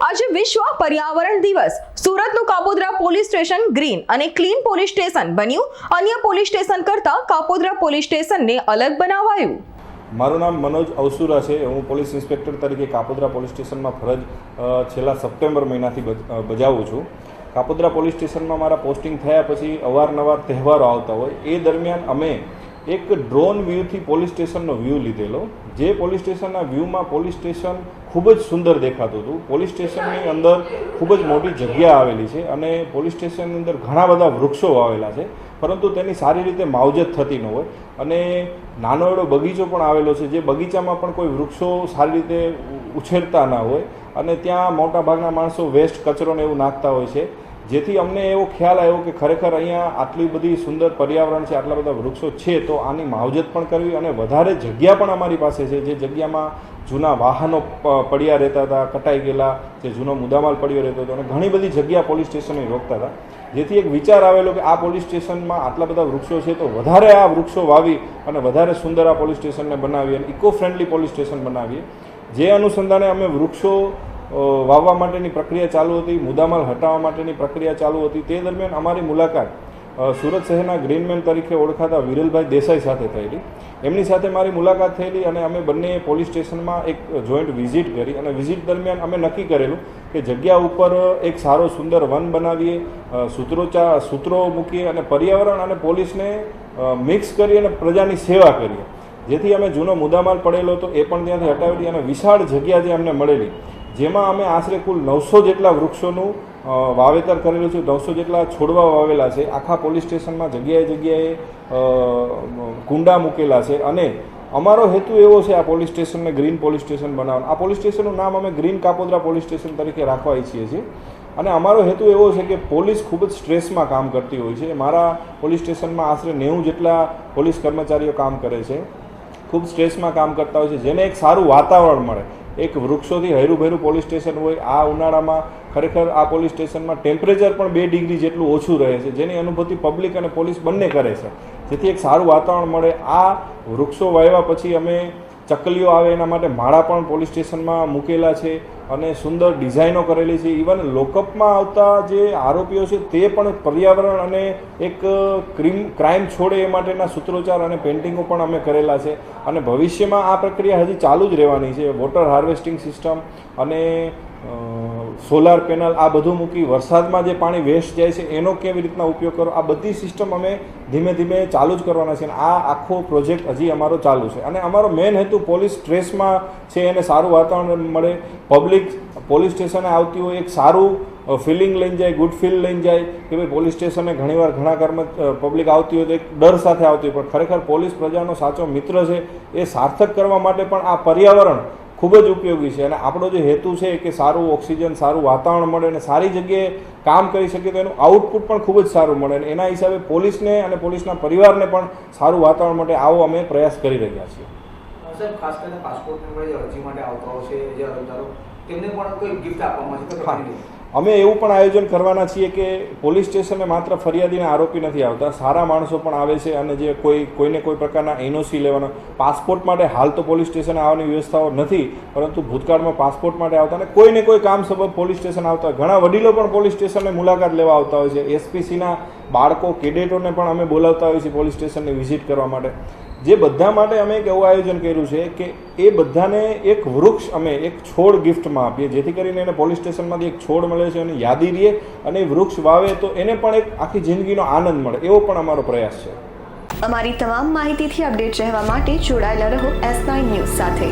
આજે વિશ્વ પર્યાવરણ દિવસ સુરતનું કાપોદ્રા પોલીસ સ્ટેશન ગ્રીન અને ક્લીન પોલીસ સ્ટેશન બન્યું। અન્ય પોલીસ સ્ટેશન કરતા કાપોદ્રા પોલીસ સ્ટેશનને અલગ બનાવાયું। મારું નામ મનોજ અવસુરા છે। હું પોલીસ ઇન્સ્પેક્ટર તરીકે કાપોદ્રા પોલીસ સ્ટેશનમાં ફરજ છેલ્લા સપ્ટેમ્બર મહિનાથી બજાવું છું। કાપોદ્રા પોલીસ સ્ટેશનમાં મારા પોસ્ટિંગ થયા પછી અવારનવાર તહેવારો આવતા હોય એ દરમિયાન અમે એક ડ્રોન વ્યૂથી પોલીસ સ્ટેશનનો વ્યૂ લીધેલો। જે પોલીસ સ્ટેશનના વ્યૂમાં પોલીસ સ્ટેશન ખૂબ જ સુંદર દેખાતું હતું। પોલીસ સ્ટેશનની અંદર ખૂબ જ મોટી જગ્યા આવેલી છે અને પોલીસ સ્ટેશનની અંદર ઘણા બધા વૃક્ષો વાવેલા છે, પરંતુ તેની સારી રીતે માવજત થતી ન હોય અને નાનો એવો બગીચો પણ આવેલો છે, જે બગીચામાં પણ કોઈ વૃક્ષો સારી રીતે ઉછેરતા ના હોય અને ત્યાં મોટાભાગના માણસો વેસ્ટ કચરો ને એવું નાખતા હોય છે। જેથી અમને એવો ખ્યાલ આવ્યો કે ખરેખર અહીંયા આટલી બધી સુંદર પર્યાવરણ છે, આટલા બધા વૃક્ષો છે, તો આની માવજત પણ કરવી અને વધારે જગ્યા પણ અમારી પાસે છે, જે જગ્યામાં જૂના વાહનો પડ્યા રહેતા હતા, કટાઈ ગયેલા, જે જૂનો મુદ્દામાલ પડ્યો રહેતો હતો અને ઘણી બધી જગ્યા પોલીસ સ્ટેશને રોકતા હતા। જેથી એક વિચાર આવેલો કે આ પોલીસ સ્ટેશનમાં આટલા બધા વૃક્ષો છે, તો વધારે આ વૃક્ષો વાવી અને વધારે સુંદર આ પોલીસ સ્ટેશનને બનાવીએ અને ઇકો ફ્રેન્ડલી પોલીસ સ્ટેશન બનાવીએ। જે અનુસંધાને અમે વૃક્ષો વાવવા માટેની પ્રક્રિયા ચાલુ હતી, મુદ્દામાલ હટાવવા માટેની પ્રક્રિયા ચાલુ હતી। તે દરમિયાન અમારી મુલાકાત સુરત શહેરના ગ્રીનમેન તરીકે ઓળખાતા વિરલભાઈ દેસાઈ સાથે થયેલી। એમની સાથે મારી મુલાકાત થયેલી અને અમે બંને પોલીસ સ્ટેશનમાં એક જોઈન્ટ વિઝિટ કરી અને વિઝિટ દરમિયાન અમે નક્કી કરેલું કે જગ્યા ઉપર એક સારો સુંદર વન બનાવીએ, સૂત્રો મૂકીએ અને પર્યાવરણ અને પોલીસને મિક્સ કરી અને પ્રજાની સેવા કરીએ। જેથી અમે જૂનો મુદ્દામાલ પડેલો હતો એ પણ ત્યાંથી હટાવેલી અને વિશાળ જગ્યા જે અમને મળેલી, જેમાં અમે આશરે કુલ 900 જેટલા વૃક્ષોનું વાવેતર કરેલું છે, 900 જેટલા છોડવા વાવેલા છે। આખા પોલીસ સ્ટેશનમાં જગ્યાએ કુંડા મૂકેલા છે અને અમારો હેતુ એવો છે આ પોલીસ સ્ટેશનને ગ્રીન પોલીસ સ્ટેશન બનાવવાનો। આ પોલીસ સ્ટેશનનું નામ અમે ગ્રીન કાપોદ્રા પોલીસ સ્ટેશન તરીકે રાખવા ઈચ્છીએ છીએ અને અમારો હેતુ એવો છે કે પોલીસ ખૂબ જ સ્ટ્રેસમાં કામ કરતી હોય છે। મારા પોલીસ સ્ટેશનમાં આશરે 90 જેટલા પોલીસ કર્મચારીઓ કામ કરે છે, ખૂબ સ્ટ્રેસમાં કામ કરતા હોય છે, જેને એક સારું વાતાવરણ મળે, એક વૃક્ષોથી હૈરુભૈરું પોલીસ સ્ટેશન હોય। આ ઉનાળામાં ખરેખર આ પોલીસ સ્ટેશનમાં ટેમ્પરેચર પણ 2 ડિગ્રી જેટલું ઓછું રહે છે, જેની અનુભૂતિ પબ્લિક અને પોલીસ બંને કરે છે, જેથી એક સારું વાતાવરણ મળે। આ વૃક્ષો વાવ્યા પછી અમે ચકલીઓ આવે એના માટે માળા પણ પોલીસ સ્ટેશનમાં મૂકેલા છે અને સુંદર ડિઝાઇનો કરેલી છે। ઇવન લોકઅપમાં આવતા જે આરોપીઓ છે તે પણ પર્યાવરણ અને એક ક્રાઇમ છોડે એ માટેના સૂત્રોચ્ચાર અને પેઇન્ટિંગો પણ અમે કરેલા છે અને ભવિષ્યમાં આ પ્રક્રિયા હજી ચાલુ જ રહેવાની છે। વોટર હાર્વેસ્ટિંગ સિસ્ટમ અને સોલાર પેનલ આ બધું મૂકી વરસાદમાં જે પાણી વેસ્ટ જાય છે એનો કેવી રીતના ઉપયોગ કરો, આ બધી સિસ્ટમ અમે ધીમે ધીમે ચાલુ જ કરવાના છે અને આ આખો પ્રોજેક્ટ હજી અમારો ચાલુ છે અને અમારો મેઇન હેતુ પોલીસ સ્ટ્રેસમાં છે એને સારું વાતાવરણ મળે, પબ્લિક પોલીસ સ્ટેશને આવતી હોય એક સારું ફિલિંગ લઈને જાય, ગુડ ફીલ લઈને જાય કે ભાઈ પોલીસ સ્ટેશને ઘણીવાર ઘણા પબ્લિક આવતી હોય તો એક ડર સાથે આવતી હોય, પણ ખરેખર પોલીસ પ્રજાનો સાચો મિત્ર છે। એ સાર્થક કરવા માટે પણ આ પર્યાવરણ ખૂબ જ ઉપયોગી છે અને આપણો જે હેતુ છે કે સારું ઓક્સિજન, સારું વાતાવરણ મળે અને સારી જગ્યાએ કામ કરી શકીએ તો એનું આઉટપુટ પણ ખૂબ જ સારું મળે અને એના હિસાબે પોલીસને અને પોલીસના પરિવારને પણ સારું વાતાવરણ માટે આવો અમે પ્રયાસ કરી રહ્યા છીએ। સાહેબ, ખાસ કરીને પાસપોર્ટની અરજી માટે આવતા હોય છે જે અરજદારો, તેમને પણ કોઈ ગિફ્ટ આપવામાં છે? અમે એવું પણ આયોજન કરવાના છીએ કે પોલીસ સ્ટેશને માત્ર ફરિયાદીના આરોપી નથી આવતા, સારા માણસો પણ આવે છે અને જે કોઈને કોઈ પ્રકારના એનઓસી લેવાનો, પાસપોર્ટ માટે હાલ તો પોલીસ સ્ટેશને આવવાની વ્યવસ્થાઓ નથી, પરંતુ ભૂતકાળમાં પાસપોર્ટ માટે આવતા અને કોઈને કોઈ કામ સબબ પોલીસ સ્ટેશન આવતા હોય। ઘણા વડીલો પણ પોલીસ સ્ટેશનને મુલાકાત લેવા આવતા હોય છે। એસપીસીના બાળકો, કેડેટોને પણ અમે બોલાવતા હોઈએ છીએ પોલીસ સ્ટેશનની વિઝિટ કરવા માટે। જે બધા માટે અમે એક એવું આયોજન કર્યું છે કે એ બધાને એક વૃક્ષ અમે એક છોડ ગિફ્ટમાં આપીએ, જેથી કરીને એને પોલીસ સ્ટેશનમાંથી એક છોડ મળે છે અને યાદી રહે અને એ વૃક્ષ વાવે તો એને પણ એક આખી જિંદગીનો આનંદ મળે, એવો પણ અમારો પ્રયાસ છે। અમારી તમામ માહિતીથી અપડેટ રહેવા માટે જોડાયેલા રહો S9 ન્યૂઝ સાથે।